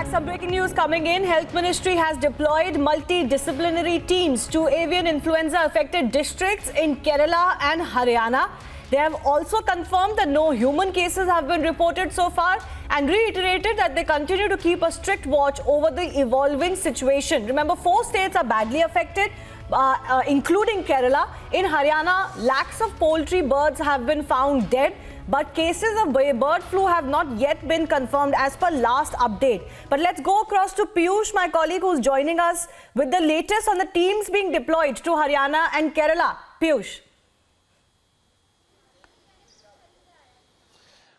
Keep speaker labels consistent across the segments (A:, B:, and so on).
A: back. Some breaking news coming in. Health Ministry has deployed multidisciplinary teams to avian influenza affected districts in Kerala and Haryana. They have also confirmed that no human cases have been reported so far and reiterated that they continue to keep a strict watch over the evolving situation. Remember, 4 states are badly affected, including Kerala. In Haryana, lakhs of poultry birds have been found dead. But cases of bird flu have not yet been confirmed as per last update. But let's go across to Piyush, my colleague, who's joining us with the latest on the teams being deployed to Haryana and Kerala. Piyush.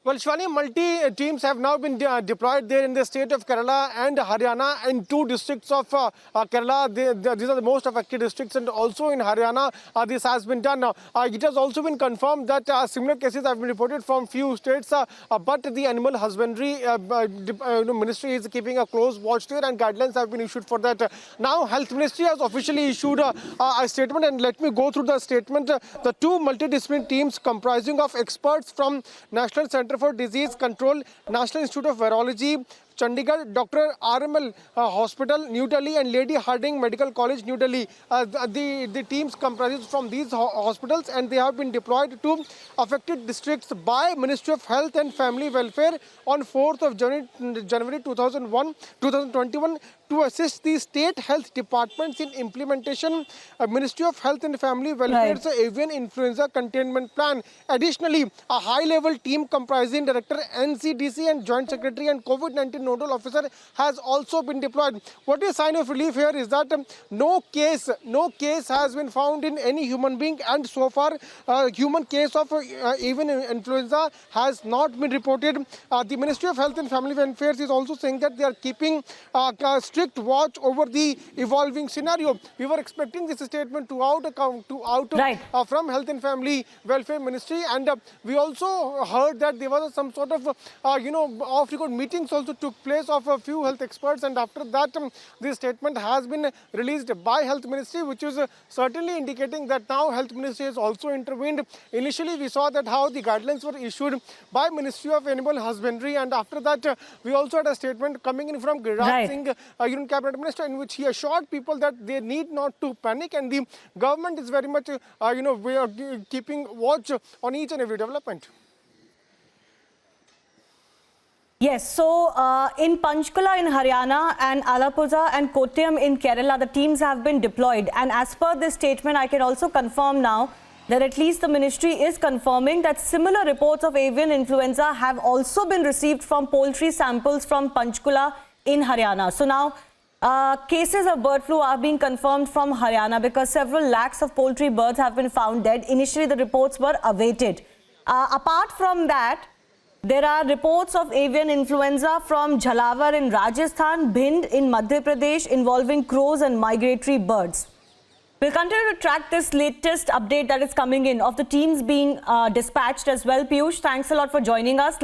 B: Well, Shivani, multi-teams have now been deployed there in the state of Kerala and Haryana in 2 districts of Kerala. These are the most affected districts, and also in Haryana this has been done. It has also been confirmed that similar cases have been reported from few states, but the Animal Husbandry Ministry is keeping a close watch there and guidelines have been issued for that. Now, Health Ministry has officially issued a statement, and let me go through the statement. The 2 multidisciplinary teams comprising of experts from National Centre for Disease Control, National Institute of Virology, Chandigarh, Dr. RML Hospital, New Delhi, and Lady Hardinge Medical College, New Delhi. The teams comprises from these hospitals, and they have been deployed to affected districts by Ministry of Health and Family Welfare on 4th of January 2021 to assist the state health departments in implementation of Ministry of Health and Family Welfare's avian influenza containment plan. Additionally, a high-level team comprising Director NCDC and Joint Secretary and COVID-19 Nodal Officer has also been deployed. What is sign of relief here is that no case has been found in any human being, and so far human case of avian influenza has not been reported. The Ministry of Health and Family Welfare is also saying that they are keeping strict watch over the evolving scenario. We were expecting this statement from Health and Family Welfare Ministry, and we also heard that there was some sort of off-record meetings also took place of a few health experts, and after that this statement has been released by Health Ministry, which is certainly indicating that now Health Ministry has also intervened. Initially we saw that how the guidelines were issued by Ministry of Animal Husbandry, and after that we also had a statement coming in from Giriraj Singh, Union Cabinet Minister, in which he assured people that they need not to panic, and the government is very much we are keeping watch on each and every development.
A: Yes, so in Panchkula in Haryana and Alappuzha and Kottayam in Kerala, the teams have been deployed. And as per this statement, I can also confirm now that at least the ministry is confirming that similar reports of avian influenza have also been received from poultry samples from Panchkula in Haryana. So now cases of bird flu are being confirmed from Haryana because several lakhs of poultry birds have been found dead. Initially, the reports were awaited. Apart from that, there are reports of avian influenza from Jhalawar in Rajasthan, Bhind in Madhya Pradesh involving crows and migratory birds. We'll continue to track this latest update that is coming in of the teams being dispatched as well. Piyush, thanks a lot for joining us.